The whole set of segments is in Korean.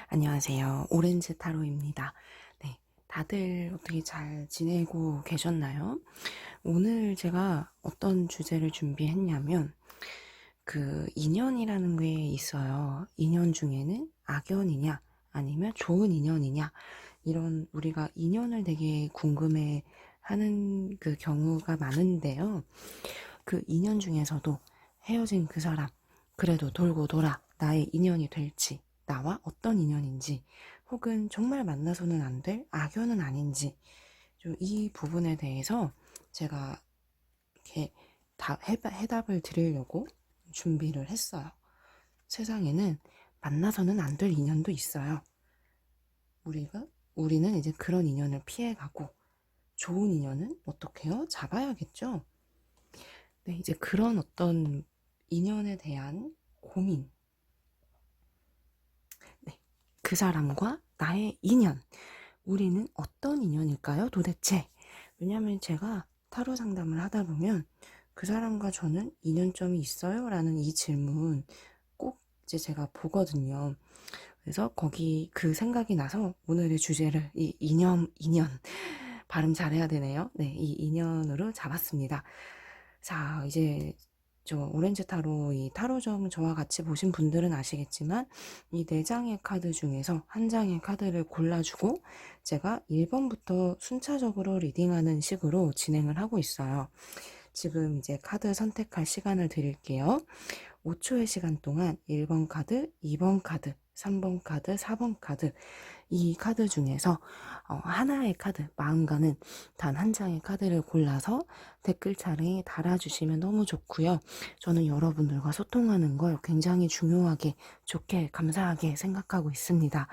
안녕하세요. 오렌지 타로입니다. 네, 다들 어떻게 잘 지내고 계셨나요? 오늘 제가 어떤 주제를 준비했냐면, 인연이라는 게 있어요. 인연 중에는 악연이냐, 아니면 좋은 인연이냐, 이런 우리가 인연을 되게 궁금해 하는 그 경우가 많은데요. 그 인연 중에서도 헤어진 그 사람, 그래도 돌고 돌아 나의 인연이 될지, 나와 어떤 인연인지, 혹은 정말 만나서는 안 될 악연은 아닌지, 좀 이 부분에 대해서 제가 이렇게 해답을 드리려고 준비를 했어요. 세상에는 만나서는 안 될 인연도 있어요. 우리는 이제 그런 인연을 피해가고, 좋은 인연은 어떻게 해요? 잡아야겠죠? 네, 이제 그런 어떤 인연에 대한 고민, 네, 그 사람과 나의 인연, 우리는 어떤 인연일까요, 도대체? 왜냐하면 제가 타로 상담을 하다 보면 그 사람과 저는 인연점이 있어요? 라는 이 질문 꼭 이제 제가 보거든요. 그래서 거기 그 생각이 나서 오늘의 주제를 이 인연, 발음 잘해야 되네요. 네, 이 인연으로 잡았습니다. 자, 이제 저 오렌지 타로 이 타로점 저와 같이 보신 분들은 아시겠지만 이 4장의 카드 중에서 한 장의 카드를 골라주고 제가 1번부터 순차적으로 리딩하는 식으로 진행을 하고 있어요. 지금 이제 카드 선택할 시간을 드릴게요. 5초의 시간 동안 1번 카드, 2번 카드, 3번 카드, 4번 카드, 이 카드 중에서 하나의 카드, 마음가는 단 한 장의 카드를 골라서 댓글창에 달아주시면 너무 좋고요. 저는 여러분들과 소통하는 걸 굉장히 중요하게, 좋게, 감사하게 생각하고 있습니다.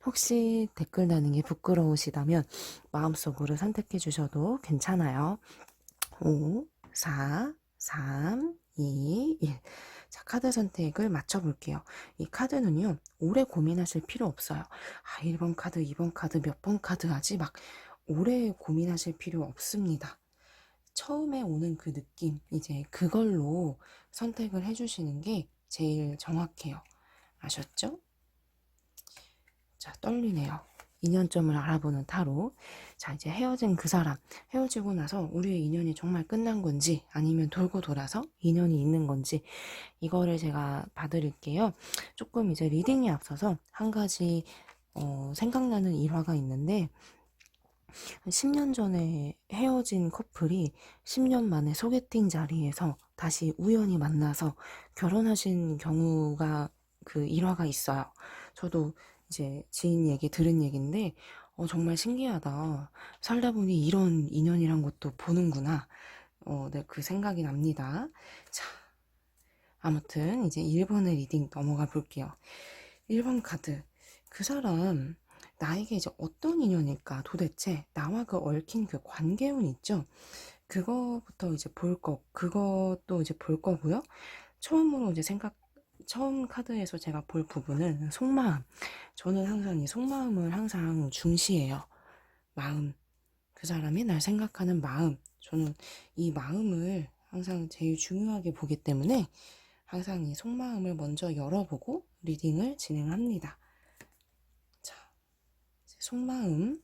혹시 댓글 다는 게 부끄러우시다면 마음속으로 선택해 주셔도 괜찮아요. 5, 4, 3, 2, 1. 자, 카드 선택을 맞춰볼게요. 이 카드는요, 오래 고민하실 필요 없어요. 1번 카드, 2번 카드, 몇 번 카드 하지? 막 오래 고민하실 필요 없습니다. 처음에 오는 그 느낌, 이제 그걸로 선택을 해주시는 게 제일 정확해요. 아셨죠? 자, 떨리네요. 인연점을 알아보는 타로. 자, 이제 헤어진 그 사람. 헤어지고 나서 우리의 인연이 정말 끝난 건지, 아니면 돌고 돌아서 인연이 있는 건지, 이거를 제가 봐드릴게요. 조금 이제 리딩에 앞서서 한 가지, 생각나는 일화가 있는데, 10년 전에 헤어진 커플이 10년 만에 소개팅 자리에서 다시 우연히 만나서 결혼하신 경우가 그 일화가 있어요. 저도 이제 지인 얘기 들은 얘기인데 정말 신기하다. 살다 보니 이런 인연이란 것도 보는구나. 네, 그 생각이 납니다. 자, 아무튼 이제 1번의 리딩 넘어가 볼게요. 1번 카드. 그 사람 나에게 이제 어떤 인연일까? 도대체 나와 그 얽힌 그 관계운 있죠? 그거부터 이제 그것도 이제 볼 거고요. 처음으로 이제 처음 카드에서 제가 볼 부분은 속마음. 저는 항상 이 속마음을 항상 중시해요. 마음. 그 사람이 날 생각하는 마음. 저는 이 마음을 항상 제일 중요하게 보기 때문에 항상 이 속마음을 먼저 열어보고 리딩을 진행합니다. 자, 속마음.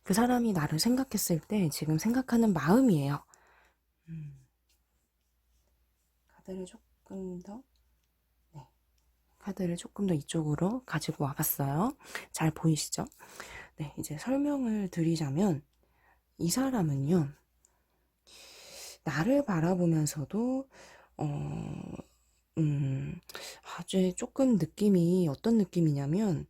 그 사람이 나를 생각했을 때 지금 생각하는 마음이에요. 카드를 조금 더, 네. 카드를 조금 더 이쪽으로 가지고 와봤어요. 잘 보이시죠? 네, 이제 설명을 드리자면, 이 사람은요, 나를 바라보면서도, 어, 아주 조금 느낌이 어떤 느낌이냐면,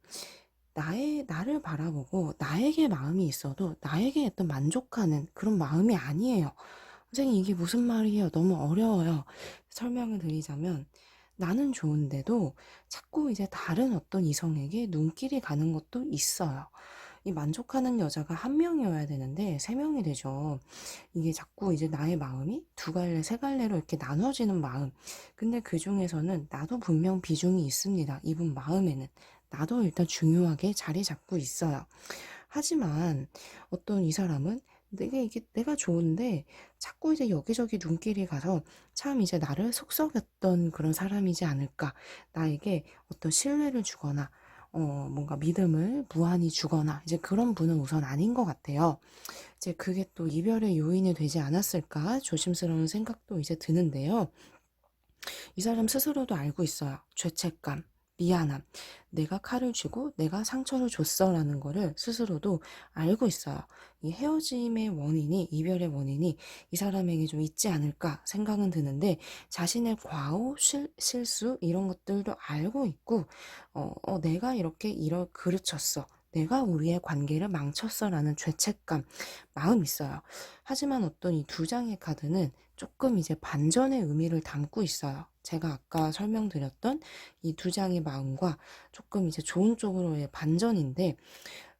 나를 바라보고 나에게 마음이 있어도 나에게 어떤 만족하는 그런 마음이 아니에요. 선생님, 이게 무슨 말이에요? 너무 어려워요. 설명을 드리자면, 나는 좋은데도 자꾸 이제 다른 어떤 이성에게 눈길이 가는 것도 있어요. 이 만족하는 여자가 한 명이어야 되는데 세 명이 되죠. 이게 자꾸 이제 나의 마음이 두 갈래, 세 갈래로 이렇게 나눠지는 마음. 근데 그 중에서는 나도 분명 비중이 있습니다. 이분 마음에는. 나도 일단 중요하게 자리 잡고 있어요. 하지만 어떤 이 사람은 이게 내가 좋은데 자꾸 이제 여기저기 눈길이 가서 참 이제 나를 속썩였던 그런 사람이지 않을까. 나에게 어떤 신뢰를 주거나 뭔가 믿음을 무한히 주거나 이제 그런 분은 우선 아닌 것 같아요. 이제 그게 또 이별의 요인이 되지 않았을까 조심스러운 생각도 이제 드는데요. 이 사람 스스로도 알고 있어요. 죄책감, 미안함, 내가 칼을 쥐고 내가 상처를 줬어라는 거를 스스로도 알고 있어요. 이 헤어짐의 원인이, 이별의 원인이 이 사람에게 좀 있지 않을까 생각은 드는데 자신의 과오, 실수 이런 것들도 알고 있고 내가 그르쳤어. 내가 우리의 관계를 망쳤어라는 죄책감, 마음 있어요. 하지만 어떤 이 두 장의 카드는 조금 이제 반전의 의미를 담고 있어요. 제가 아까 설명드렸던 이 두 장의 마음과 조금 이제 좋은 쪽으로의 반전인데,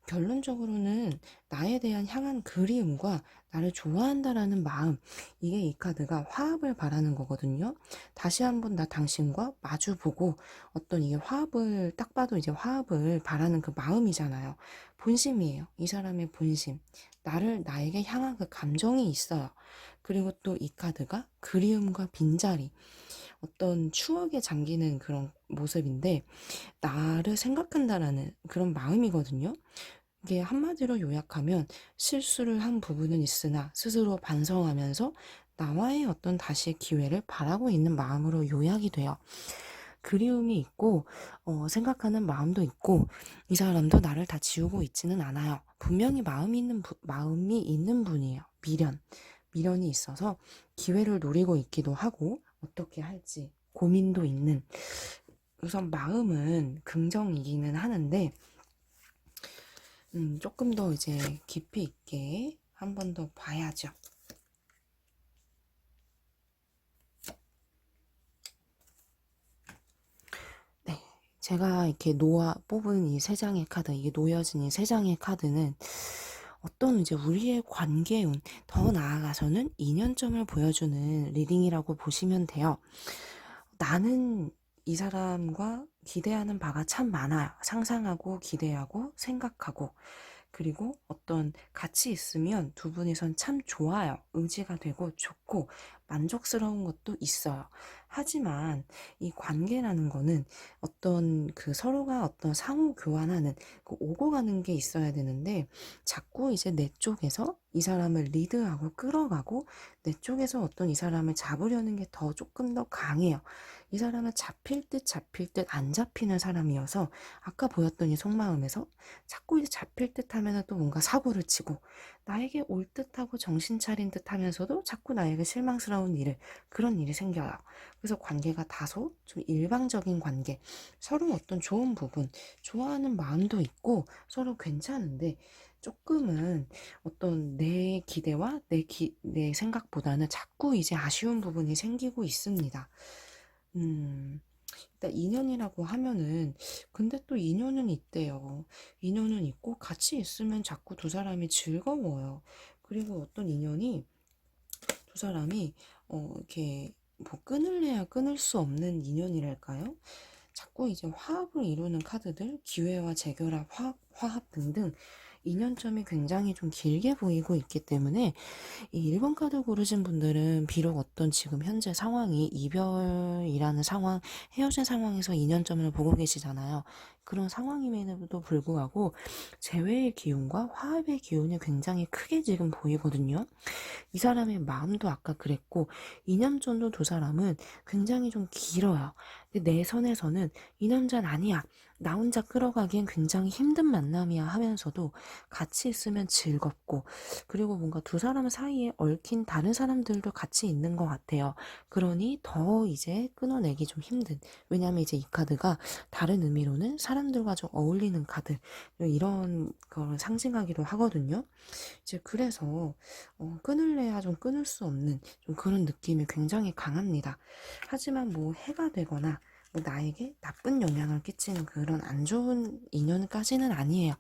결론적으로는 나에 대한 향한 그리움과 나를 좋아한다라는 마음, 이게 이 카드가 화합을 바라는 거거든요. 다시 한번 나 당신과 마주보고 어떤 이게 화합을 딱 봐도 이제 화합을 바라는 그 마음이잖아요. 본심이에요. 이 사람의 본심. 나에게 향한 그 감정이 있어요. 그리고 또 이 카드가 그리움과 빈자리, 어떤 추억에 잠기는 그런 모습인데, 나를 생각한다라는 그런 마음이거든요. 이게 한마디로 요약하면 실수를 한 부분은 있으나 스스로 반성하면서 나와의 어떤 다시의 기회를 바라고 있는 마음으로 요약이 돼요. 그리움이 있고 생각하는 마음도 있고 이 사람도 나를 다 지우고 있지는 않아요. 분명히 마음이 있는 분이에요. 미련이 있어서 기회를 노리고 있기도 하고 어떻게 할지 고민도 있는, 우선 마음은 긍정이기는 하는데 조금 더 이제 깊이 있게 한 번 더 봐야죠. 네, 제가 이렇게 뽑은 이 세 장의 카드, 이게 놓여진 이 세 장의 카드는 어떤 이제 우리의 관계운, 더 나아가서는 인연점을 보여주는 리딩이라고 보시면 돼요. 나는 이 사람과 기대하는 바가 참 많아요. 상상하고 기대하고 생각하고, 그리고 어떤 같이 있으면 두 분이선 참 좋아요. 의지가 되고 좋고 만족스러운 것도 있어요. 하지만 이 관계라는 거는 어떤 그 서로가 어떤 상호 교환하는 그 오고 가는 게 있어야 되는데, 자꾸 이제 내 쪽에서 이 사람을 리드하고 끌어가고 내 쪽에서 어떤 이 사람을 잡으려는 게 더 조금 더 강해요. 이 사람은 잡힐 듯 안 잡히는 사람이어서 아까 보였던 이 속마음에서 자꾸 이제 잡힐 듯 하면 또 뭔가 사고를 치고, 나에게 올 듯하고 정신 차린 듯 하면서도 자꾸 나에게 실망스러운 그런 일이 생겨요. 그래서 관계가 다소 좀 일방적인 관계, 서로 어떤 좋은 부분, 좋아하는 마음도 있고 서로 괜찮은데 조금은 어떤 내 기대와 내 생각보다는 자꾸 이제 아쉬운 부분이 생기고 있습니다. 일단 인연이라고 하면은, 근데 또 인연은 있대요. 인연은 있고 같이 있으면 자꾸 두 사람이 즐거워요. 그리고 어떤 인연이 두 사람이 이렇게 뭐 끊을래야 끊을 수 없는 인연이랄까요? 자꾸 이제 화합을 이루는 카드들, 기회와 재결합, 화합 등등 인연점이 굉장히 좀 길게 보이고 있기 때문에 이 1번 카드 고르신 분들은 비록 어떤 지금 현재 상황이 이별이라는 상황, 헤어진 상황에서 2년점을 보고 계시잖아요. 그런 상황임에도 불구하고 재회의 기운과 화합의 기운이 굉장히 크게 지금 보이거든요. 이 사람의 마음도 아까 그랬고 2년 전도 두 사람은 굉장히 좀 길어요. 근데 내 선에서는 이 남자는 아니야, 나 혼자 끌어가기엔 굉장히 힘든 만남이야 하면서도 같이 있으면 즐겁고, 그리고 뭔가 두 사람 사이에 얽힌 다른 사람들도 같이 있는 것 같아요. 그러니 더 이제 끊어내기 좀 힘든, 왜냐면 이제 이 카드가 다른 의미로는 사람들과 좀 어울리는 카드, 이런 걸 상징하기도 하거든요. 이제 그래서 끊을래야 좀 끊을 수 없는 좀 그런 느낌이 굉장히 강합니다. 하지만 뭐 해가 되거나 뭐 나에게 나쁜 영향을 끼치는 그런 안 좋은 인연까지는 아니에요.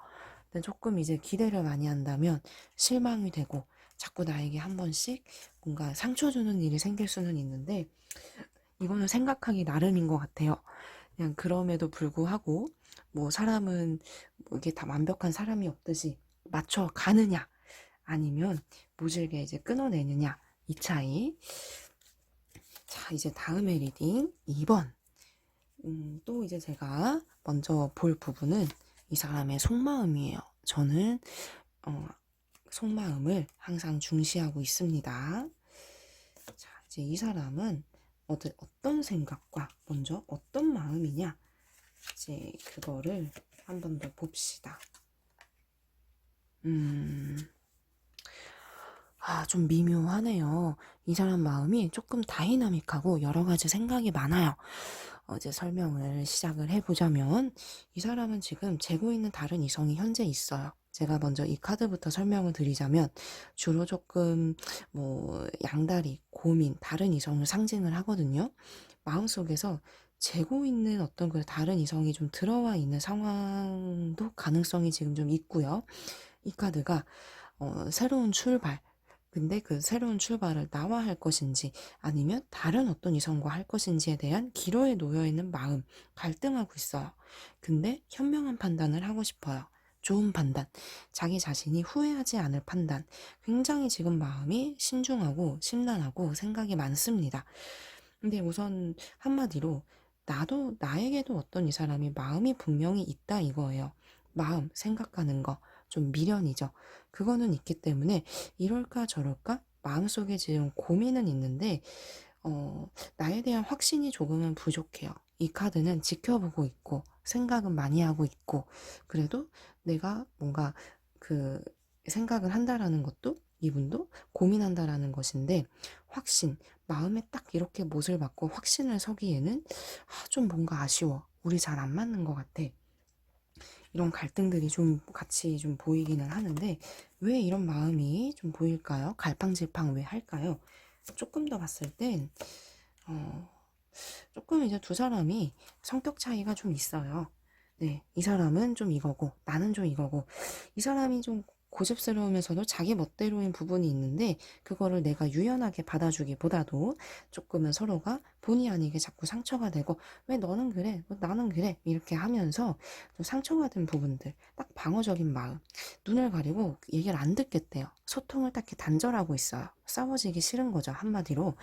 근데 조금 이제 기대를 많이 한다면 실망이 되고 자꾸 나에게 한 번씩 뭔가 상처 주는 일이 생길 수는 있는데, 이거는 생각하기 나름인 것 같아요. 그냥 그럼에도 불구하고 뭐 사람은 뭐 이게 다 완벽한 사람이 없듯이 맞춰 가느냐 아니면 모질게 이제 끊어내느냐, 이 차이. 자, 이제 다음에 리딩 2번. 또 이제 제가 먼저 볼 부분은 이 사람의 속마음이에요. 저는 속마음을 항상 중시하고 있습니다. 자, 이제 이 사람은 어떤 생각과 먼저 어떤 마음이냐, 이제 그거를 한 번 더 봅시다. 좀 미묘하네요. 이 사람 마음이 조금 다이나믹하고 여러 가지 생각이 많아요. 이제 설명을 시작을 해보자면, 이 사람은 지금 재고 있는 다른 이성이 현재 있어요. 제가 먼저 이 카드부터 설명을 드리자면, 주로 조금 양다리, 고민, 다른 이성을 상징을 하거든요. 마음속에서 재고 있는 어떤 그 다른 이성이 좀 들어와 있는 상황도 가능성이 지금 좀 있고요. 이 카드가 새로운 출발, 근데 그 새로운 출발을 나와 할 것인지 아니면 다른 어떤 이성과 할 것인지에 대한 기로에 놓여 있는 마음, 갈등하고 있어요. 근데 현명한 판단을 하고 싶어요. 좋은 판단, 자기 자신이 후회하지 않을 판단. 굉장히 지금 마음이 신중하고 심란하고 생각이 많습니다. 근데 우선 한마디로 나에게도 어떤 이 사람이 마음이 분명히 있다 이거예요. 마음, 생각하는 거, 좀 미련이죠. 그거는 있기 때문에 이럴까 저럴까 마음속에 지금 고민은 있는데 나에 대한 확신이 조금은 부족해요. 이 카드는 지켜보고 있고 생각은 많이 하고 있고 그래도 내가 뭔가 그 생각을 한다라는 것도 이분도 고민한다라는 것인데 확신, 마음에 딱 이렇게 못을 박고 확신을 서기에는 좀 뭔가 아쉬워. 우리 잘 안 맞는 것 같아. 이런 갈등들이 좀 같이 좀 보이기는 하는데 왜 이런 마음이 좀 보일까요? 갈팡질팡 왜 할까요? 조금 더 봤을 땐 조금 이제 두 사람이 성격 차이가 좀 있어요. 네, 이 사람은 좀 이거고 나는 좀 이거고 이 사람이 좀 고집스러우면서도 자기 멋대로인 부분이 있는데 그거를 내가 유연하게 받아주기보다도 조금은 서로가 본의 아니게 자꾸 상처가 되고 왜 너는 그래? 나는 그래? 이렇게 하면서 좀 상처가 된 부분들 딱 방어적인 마음 눈을 가리고 얘기를 안 듣겠대요. 소통을 딱히 단절하고 있어요. 싸워지기 싫은 거죠. 한마디로.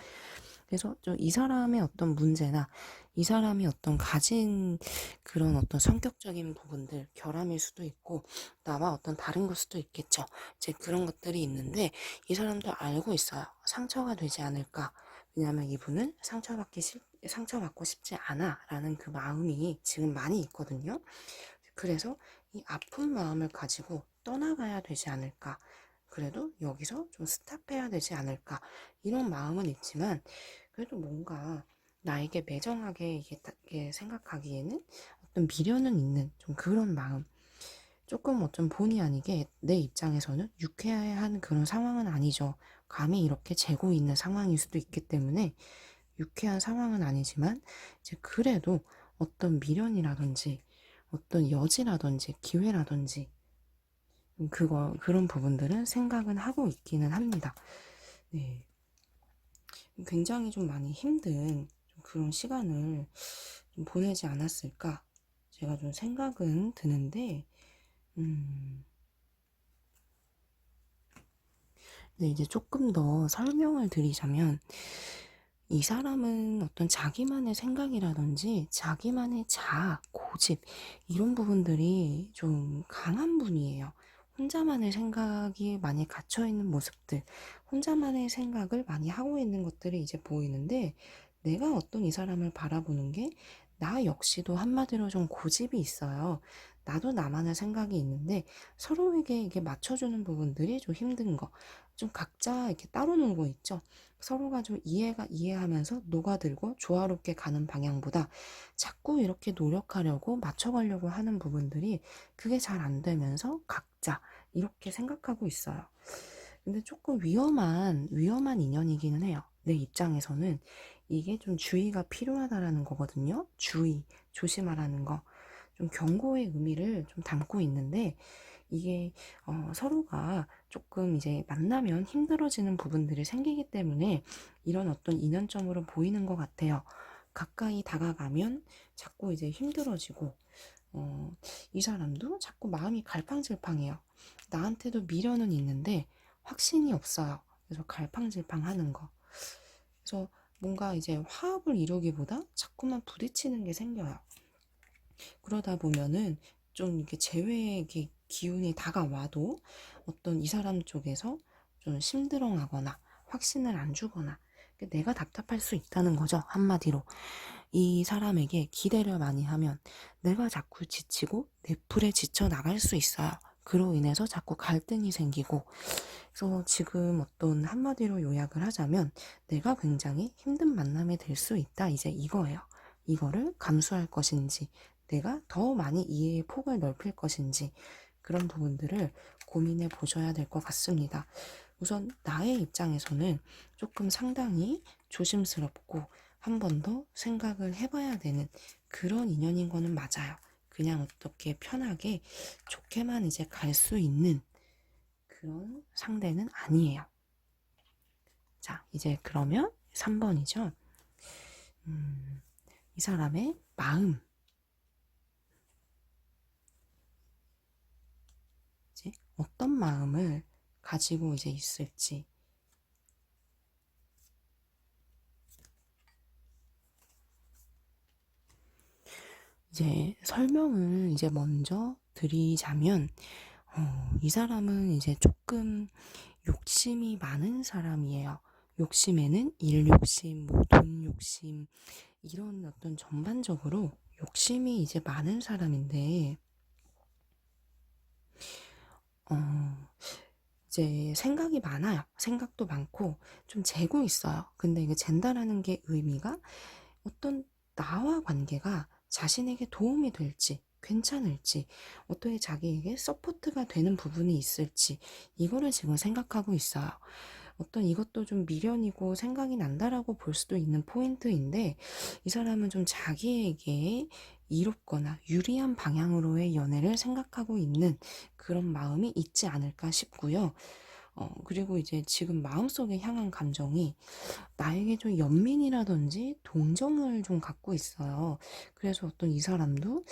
그래서 좀 이 사람의 어떤 문제나 이 사람이 어떤 가진 그런 어떤 성격적인 부분들 결함일 수도 있고 나와 어떤 다른 걸 수도 있겠죠. 이제 그런 것들이 있는데 이 사람도 알고 있어요. 상처가 되지 않을까. 왜냐하면 이분은 상처받고 싶지 않아 라는 그 마음이 지금 많이 있거든요. 그래서 이 아픈 마음을 가지고 떠나가야 되지 않을까. 그래도 여기서 좀 스탑해야 되지 않을까. 이런 마음은 있지만 그래도 뭔가 나에게 매정하게 이게 생각하기에는 어떤 미련은 있는 좀 그런 마음. 조금 어쩜 본의 아니게 내 입장에서는 유쾌한 그런 상황은 아니죠. 감히 이렇게 재고 있는 상황일 수도 있기 때문에 유쾌한 상황은 아니지만 이제 그래도 어떤 미련이라든지 어떤 여지라든지 기회라든지 그런 부분들은 생각은 하고 있기는 합니다. 네. 굉장히 좀 많이 힘든 좀 그런 시간을 좀 보내지 않았을까 제가 좀 생각은 드는데 네, 이제 조금 더 설명을 드리자면 이 사람은 어떤 자기만의 생각이라든지 자기만의 자아, 고집 이런 부분들이 좀 강한 분이에요. 혼자만의 생각이 많이 갇혀있는 모습들, 혼자만의 생각을 많이 하고 있는 것들이 이제 보이는데 내가 어떤 이 사람을 바라보는 게 나 역시도 한마디로 좀 고집이 있어요. 나도 나만의 생각이 있는데 서로에게 이게 맞춰주는 부분들이 좀 힘든 거. 좀 각자 이렇게 따로 놀고 있죠. 서로가 좀 이해하면서 녹아들고 조화롭게 가는 방향보다 자꾸 이렇게 노력하려고 맞춰가려고 하는 부분들이 그게 잘 안 되면서 각자 이렇게 생각하고 있어요. 근데 조금 위험한 인연이기는 해요. 내 입장에서는 이게 좀 주의가 필요하다라는 거거든요. 조심하라는 거. 좀 경고의 의미를 좀 담고 있는데 이게 서로가 조금 이제 만나면 힘들어지는 부분들이 생기기 때문에 이런 어떤 인연점으로 보이는 것 같아요. 가까이 다가가면 자꾸 이제 힘들어지고 이 사람도 자꾸 마음이 갈팡질팡해요. 나한테도 미련은 있는데 확신이 없어요. 그래서 갈팡질팡 하는 거. 그래서 뭔가 이제 화합을 이루기보다 자꾸만 부딪히는 게 생겨요. 그러다 보면은 좀 이렇게 재회의 기운이 다가와도 어떤 이 사람 쪽에서 좀 심드렁하거나 확신을 안 주거나 내가 답답할 수 있다는 거죠. 한마디로. 이 사람에게 기대를 많이 하면 내가 자꾸 지치고 내 풀에 지쳐 나갈 수 있어요. 그로 인해서 자꾸 갈등이 생기고, 그래서 지금 어떤 한마디로 요약을 하자면 내가 굉장히 힘든 만남이 될 수 있다. 이제 이거예요. 이거를 감수할 것인지, 내가 더 많이 이해의 폭을 넓힐 것인지, 그런 부분들을 고민해 보셔야 될 것 같습니다. 우선 나의 입장에서는 조금 상당히 조심스럽고 한 번 더 생각을 해봐야 되는 그런 인연인 거는 맞아요. 그냥 어떻게 편하게 좋게만 이제 갈 수 있는 그런 상대는 아니에요. 자, 이제 그러면 3번이죠. 이 사람의 마음. 이제 어떤 마음을 가지고 이제 있을지. 이제 설명을 이제 먼저 드리자면, 이 사람은 이제 조금 욕심이 많은 사람이에요. 욕심에는 일 욕심, 뭐 돈 욕심, 이런 어떤 전반적으로 욕심이 이제 많은 사람인데, 어, 이제 생각이 많아요. 생각도 많고 좀 재고 있어요. 근데 이게 잰다라는 게 의미가 어떤 나와 관계가 자신에게 도움이 될지, 괜찮을지, 어떻게 자기에게 서포트가 되는 부분이 있을지, 이거를 지금 생각하고 있어요. 어떤 이것도 좀 미련이고 생각이 난다라고 볼 수도 있는 포인트인데, 이 사람은 좀 자기에게 이롭거나 유리한 방향으로의 연애를 생각하고 있는 그런 마음이 있지 않을까 싶고요. 그리고 이제 지금 마음속에 향한 감정이 나에게 좀 연민이라든지 동정을 좀 갖고 있어요. 그래서 어떤 이 사람도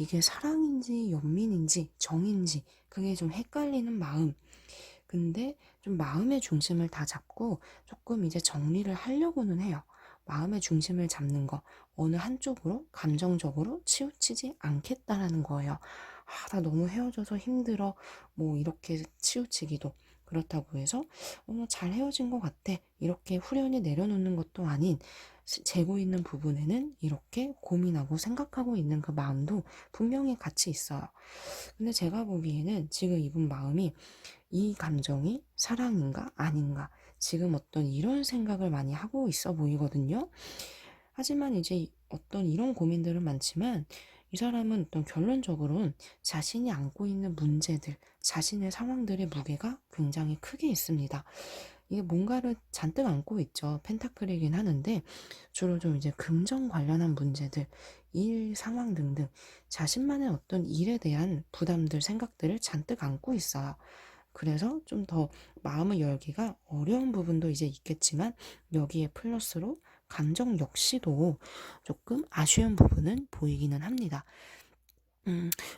이게 사랑인지 연민인지 정인지 그게 좀 헷갈리는 마음. 근데 좀 마음의 중심을 다 잡고 조금 이제 정리를 하려고는 해요. 마음의 중심을 잡는 거, 어느 한쪽으로 감정적으로 치우치지 않겠다라는 거예요. 아, 나 너무 헤어져서 힘들어. 뭐 이렇게 치우치기도. 그렇다고 해서 잘 헤어진 것 같아. 이렇게 후련히 내려놓는 것도 아닌 재고 있는 부분에는 이렇게 고민하고 생각하고 있는 그 마음도 분명히 같이 있어요. 근데 제가 보기에는 지금 이분 마음이 이 감정이 사랑인가 아닌가 지금 어떤 이런 생각을 많이 하고 있어 보이거든요. 하지만 이제 어떤 이런 고민들은 많지만 이 사람은 어떤 결론적으로는 자신이 안고 있는 문제들, 자신의 상황들의 무게가 굉장히 크게 있습니다. 이게 뭔가를 잔뜩 안고 있죠. 펜타클이긴 하는데 주로 좀 이제 금전 관련한 문제들, 일 상황 등등 자신만의 어떤 일에 대한 부담들, 생각들을 잔뜩 안고 있어요. 그래서 좀 더 마음을 열기가 어려운 부분도 이제 있겠지만 여기에 플러스로 감정 역시도 조금 아쉬운 부분은 보이기는 합니다.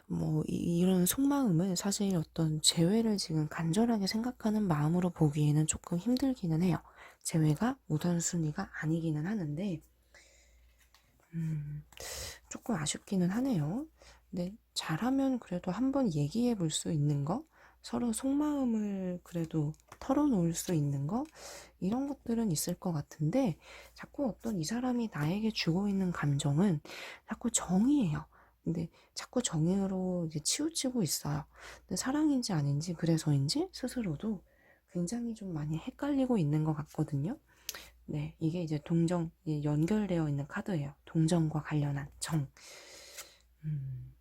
뭐 이런 속마음을 사실 어떤 재회를 지금 간절하게 생각하는 마음으로 보기에는 조금 힘들기는 해요. 재회가 우선순위가 아니기는 하는데 조금 아쉽기는 하네요. 근데 잘하면 그래도 한번 얘기해 볼 수 있는 거, 서로 속마음을 그래도 털어놓을 수 있는 거, 이런 것들은 있을 것 같은데, 자꾸 어떤 이 사람이 나에게 주고 있는 감정은 자꾸 정이에요. 근데 자꾸 정으로 이제 치우치고 있어요. 근데 사랑인지 아닌지 그래서인지 스스로도 굉장히 좀 많이 헷갈리고 있는 것 같거든요. 네, 이게 이제 동정, 연결되어 있는 카드예요. 동정과 관련한 정. 음,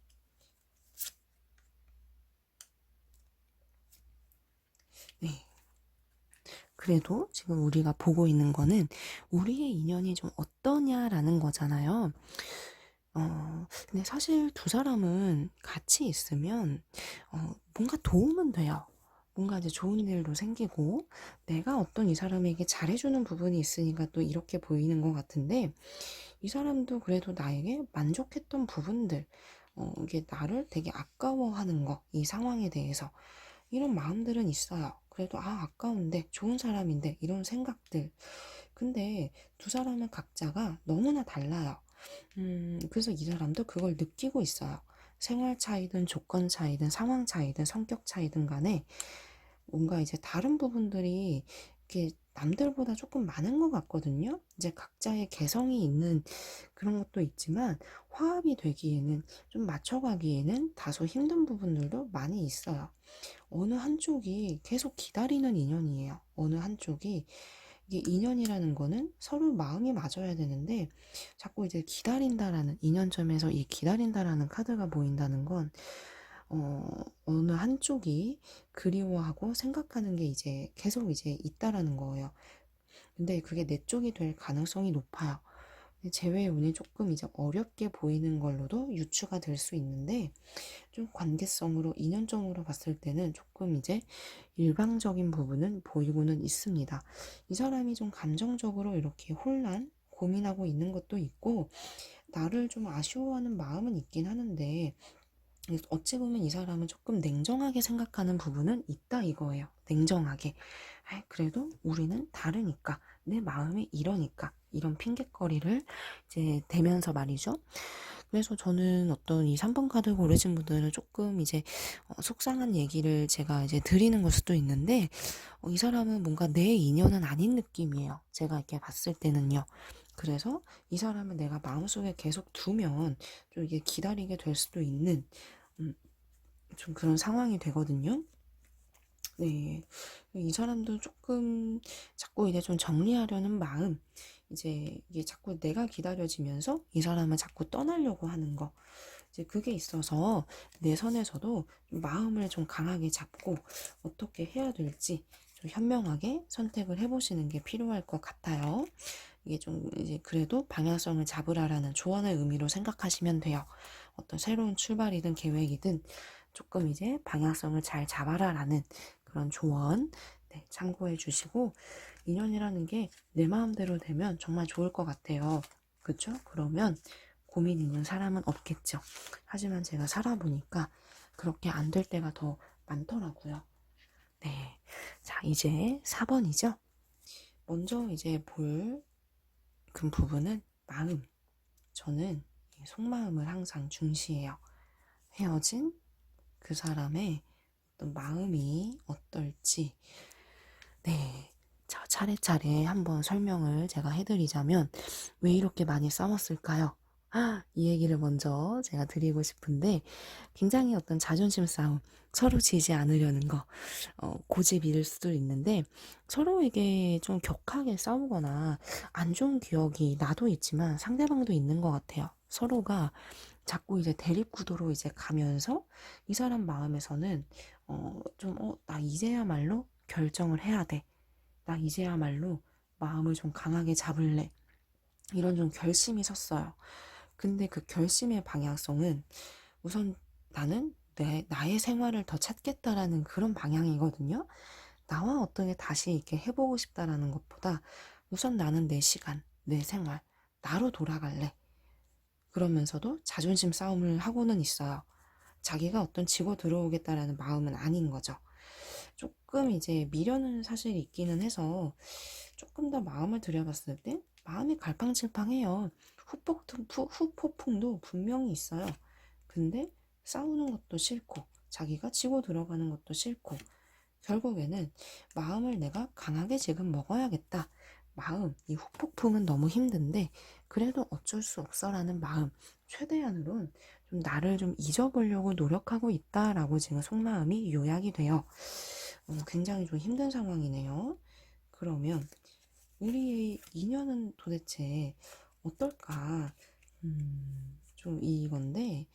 네. 그래도 지금 우리가 보고 있는 거는 우리의 인연이 좀 어떠냐라는 거잖아요. 근데 사실 두 사람은 같이 있으면, 뭔가 도움은 돼요. 뭔가 이제 좋은 일도 생기고, 내가 어떤 이 사람에게 잘해주는 부분이 있으니까 또 이렇게 보이는 것 같은데, 이 사람도 그래도 나에게 만족했던 부분들, 이게 나를 되게 아까워하는 거, 이 상황에 대해서. 이런 마음들은 있어요. 그래도 아까운데 좋은 사람인데 이런 생각들. 근데 두 사람은 각자가 너무나 달라요. 그래서 이 사람도 그걸 느끼고 있어요. 생활 차이든 조건 차이든 상황 차이든 성격 차이든 간에 뭔가 이제 다른 부분들이 이렇게 남들보다 조금 많은 것 같거든요. 이제 각자의 개성이 있는 그런 것도 있지만 화합이 되기에는 좀 맞춰가기에는 다소 힘든 부분들도 많이 있어요. 어느 한쪽이 계속 기다리는 인연이에요. 어느 한쪽이 이게 인연이라는 거는 서로 마음이 맞아야 되는데 자꾸 이제 기다린다라는 인연점에서 이 기다린다라는 카드가 보인다는 건 어느 한쪽이 그리워하고 생각하는 게 이제 계속 이제 있다라는 거예요. 근데 그게 내 쪽이 될 가능성이 높아요. 재회의 운이 조금 이제 어렵게 보이는 걸로도 유추가 될 수 있는데 좀 관계성으로 인연적으로 봤을 때는 조금 이제 일방적인 부분은 보이고는 있습니다. 이 사람이 좀 감정적으로 이렇게 혼란, 고민하고 있는 것도 있고 나를 좀 아쉬워하는 마음은 있긴 하는데 어찌 보면 이 사람은 조금 냉정하게 생각하는 부분은 있다 이거예요. 냉정하게. 그래도 우리는 다르니까 내 마음이 이러니까 이런 핑곗거리를 이제 대면서 말이죠. 그래서 저는 어떤 이 3번 카드 고르신 분들은 조금 이제 속상한 얘기를 제가 이제 드리는 걸 수도 있는데 이 사람은 뭔가 내 인연은 아닌 느낌이에요. 제가 이렇게 봤을 때는요. 그래서 이 사람은 내가 마음속에 계속 두면 좀 이게 기다리게 될 수도 있는 음, 좀 그런 상황이 되거든요. 네. 이 사람도 조금 자꾸 이제 좀 정리하려는 마음, 이제 이게 자꾸 내가 기다려지면서 이 사람은 자꾸 떠나려고 하는 거, 이제 그게 있어서 내 선에서도 좀 마음을 좀 강하게 잡고 어떻게 해야 될지 좀 현명하게 선택을 해보시는 게 필요할 것 같아요. 이게 좀 이제 그래도 방향성을 잡으라라는 조언의 의미로 생각하시면 돼요. 어떤 새로운 출발이든 계획이든 조금 이제 방향성을 잘 잡아라라는 그런 조언 네, 참고해 주시고 인연이라는 게 내 마음대로 되면 정말 좋을 것 같아요. 그쵸? 그러면 고민 있는 사람은 없겠죠. 하지만 제가 살아보니까 그렇게 안 될 때가 더 많더라고요. 네. 자, 이제 4번이죠. 먼저 이제 볼 그 부분은 마음. 저는 속마음을 항상 중시해요. 헤어진 그 사람의 어떤 마음이 어떨지. 네. 자, 차례차례 한번 설명을 제가 해드리자면, 왜 이렇게 많이 싸웠을까요? 이 얘기를 먼저 제가 드리고 싶은데, 굉장히 어떤 자존심 싸움, 서로 지지 않으려는 거, 고집일 수도 있는데, 서로에게 좀 격하게 싸우거나, 안 좋은 기억이 나도 있지만 상대방도 있는 것 같아요. 서로가 자꾸 이제 대립구도로 이제 가면서, 이 사람 마음에서는, 나 이제야말로 결정을 해야 돼. 나 이제야말로 마음을 좀 강하게 잡을래. 이런 좀 결심이 섰어요. 근데 그 결심의 방향성은 우선 나는 나의 생활을 더 찾겠다라는 그런 방향이거든요. 나와 어떻게 다시 이렇게 해보고 싶다라는 것보다 우선 나는 내 시간, 내 생활, 나로 돌아갈래. 그러면서도 자존심 싸움을 하고는 있어요. 자기가 어떤 지고 들어오겠다라는 마음은 아닌 거죠. 조금 이제 미련은 사실 있기는 해서 조금 더 마음을 들여봤을 때 마음이 갈팡질팡해요. 후폭풍도 분명히 있어요. 근데 싸우는 것도 싫고 자기가 치고 들어가는 것도 싫고 결국에는 마음을 내가 강하게 지금 먹어야겠다. 마음, 이 후폭풍은 너무 힘든데 그래도 어쩔 수 없어라는 마음 최대한으론 좀 나를 좀 잊어보려고 노력하고 있다라고 지금 속마음이 요약이 돼요. 굉장히 좀 힘든 상황이네요. 그러면 우리의 인연은 도대체 어떨까? 좀 이건데,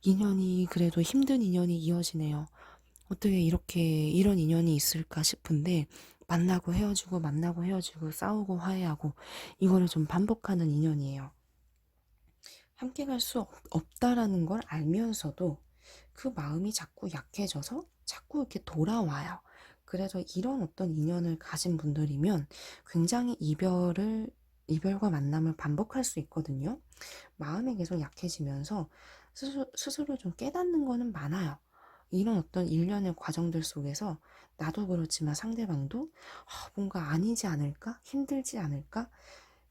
인연이 그래도 힘든 인연이 이어지네요. 어떻게 이렇게 이런 인연이 있을까 싶은데, 만나고 헤어지고 만나고 헤어지고 싸우고 화해하고 이거를 좀 반복하는 인연이에요. 함께 갈 수 없다라는 걸 알면서도 그 마음이 자꾸 약해져서 자꾸 이렇게 돌아와요. 그래서 이런 어떤 인연을 가진 분들이면 굉장히 이별과 만남을 반복할 수 있거든요. 마음이 계속 약해지면서 스스로 좀 깨닫는 거는 많아요. 이런 어떤 일련의 과정들 속에서 나도 그렇지만 상대방도 뭔가 아니지 않을까? 힘들지 않을까?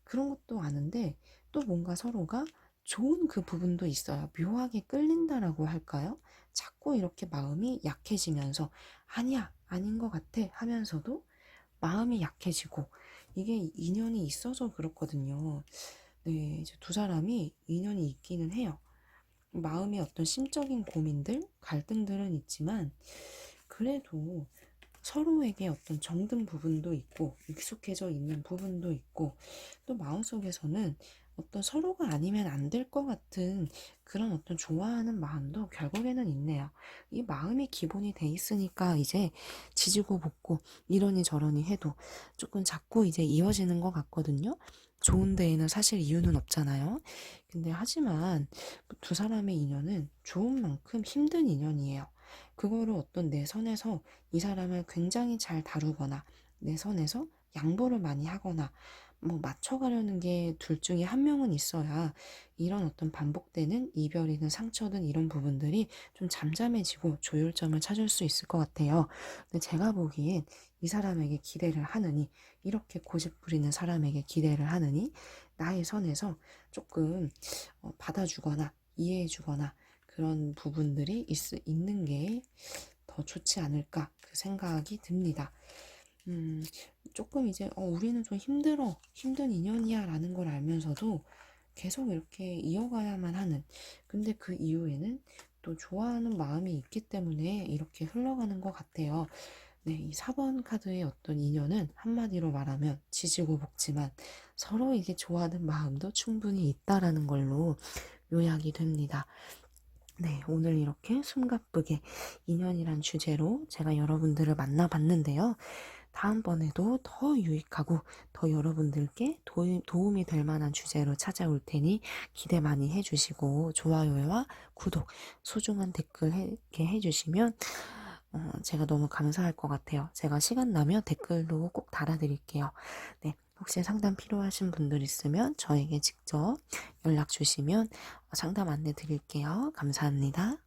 그런 것도 아는데 또 뭔가 서로가 좋은 그 부분도 있어요. 묘하게 끌린다라고 할까요? 자꾸 이렇게 마음이 약해지면서 아니야, 아닌 것 같아 하면서도 마음이 약해지고 이게 인연이 있어서 그렇거든요. 네, 이제 두 사람이 인연이 있기는 해요. 마음의 어떤 심적인 고민들, 갈등들은 있지만 그래도 서로에게 어떤 정든 부분도 있고 익숙해져 있는 부분도 있고 또 마음속에서는 어떤 서로가 아니면 안 될 것 같은 그런 어떤 좋아하는 마음도 결국에는 있네요. 이 마음이 기본이 돼 있으니까 이제 지지고 볶고 이러니 저러니 해도 조금 자꾸 이제 이어지는 것 같거든요. 좋은 데에는 사실 이유는 없잖아요. 근데 하지만 두 사람의 인연은 좋은 만큼 힘든 인연이에요. 그거를 어떤 내 선에서 이 사람을 굉장히 잘 다루거나 내 선에서 양보를 많이 하거나 뭐 맞춰가려는 게 둘 중에 한 명은 있어야 이런 어떤 반복되는 이별이든 상처든 이런 부분들이 좀 잠잠해지고 조율점을 찾을 수 있을 것 같아요. 근데 제가 보기엔 이 사람에게 기대를 하느니 이렇게 고집 부리는 사람에게 기대를 하느니 나의 선에서 조금 받아주거나 이해해주거나 그런 부분들이 있는 게 더 좋지 않을까 그 생각이 듭니다. 음, 조금 이제 우리는 좀 힘들어 힘든 인연이야 라는 걸 알면서도 계속 이렇게 이어가야만 하는 근데 그 이후에는 또 좋아하는 마음이 있기 때문에 이렇게 흘러가는 것 같아요. 네, 이 4번 카드의 어떤 인연은 한마디로 말하면 지지고 볶지만 서로 이게 좋아하는 마음도 충분히 있다라는 걸로 요약이 됩니다. 네, 오늘 이렇게 숨가쁘게 인연이란 주제로 제가 여러분들을 만나봤는데요. 다음번에도 더 유익하고 더 여러분들께 도움이 될 만한 주제로 찾아올 테니 기대 많이 해주시고 좋아요와 구독, 소중한 댓글 이렇게 해주시면 제가 너무 감사할 것 같아요. 제가 시간 나면 댓글도 꼭 달아드릴게요. 네, 혹시 상담 필요하신 분들 있으면 저에게 직접 연락 주시면 상담 안내 드릴게요. 감사합니다.